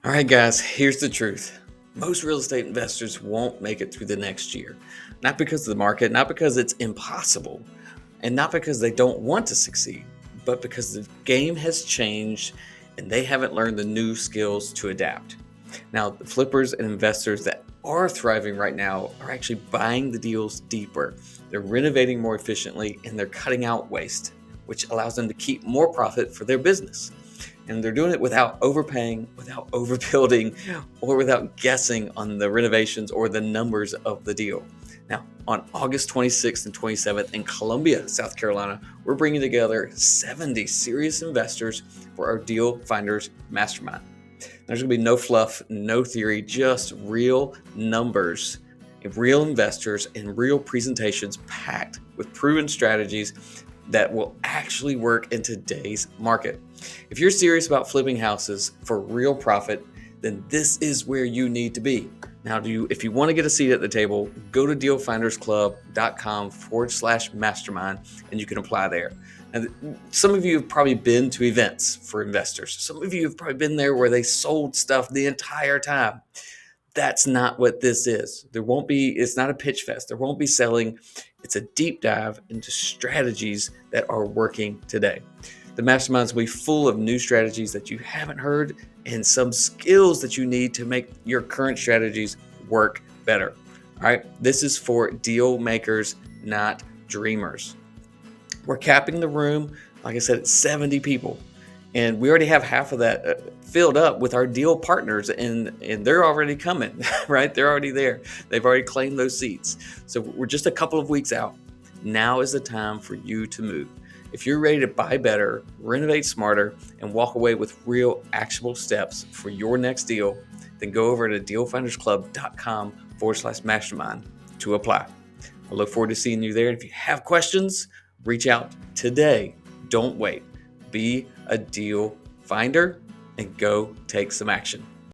All right, guys, here's the truth. Most real estate investors won't make it through the next year. Not because of the market, not because it's impossible, and not because they don't want to succeed, but because the game has changed and they haven't learned the new skills to adapt. Now, the flippers and investors that are thriving right now are actually buying the deals deeper. They're renovating more efficiently and they're cutting out waste, which allows them to keep more profit for their business. And they're doing it without overpaying, without overbuilding, or without guessing on the renovations or the numbers of the deal. Now, on August 26th and 27th in Columbia, South Carolina, we're bringing together 70 serious investors for our Deal Finders Mastermind. There's going to be no fluff, no theory, just real numbers, real investors, and real presentations packed with proven strategies that will actually work in today's market. If you're serious about flipping houses for real profit, then this is where you need to be. Now, if you want to get a seat at the table, go to dealfindersclub.com/mastermind and you can apply there. And some of you have probably been to events for investors. Some of you have probably been there where they sold stuff the entire time. That's not what this is. It's not a pitch fest. There won't be selling. It's a deep dive into strategies that are working today. The masterminds will be full of new strategies that you haven't heard and some skills that you need to make your current strategies work better. All right. This is for deal makers, not dreamers. We're capping the room, like I said, at 70 people. And we already have half of that filled up with our deal partners, and they're already coming, right? They're already there. They've already claimed those seats. So we're just a couple of weeks out. Now is the time for you to move. If you're ready to buy better, renovate smarter, and walk away with real actionable steps for your next deal, then go over to dealfindersclub.com/mastermind to apply. I look forward to seeing you there. And if you have questions, reach out today. Don't wait. Be a deal finder and go take some action.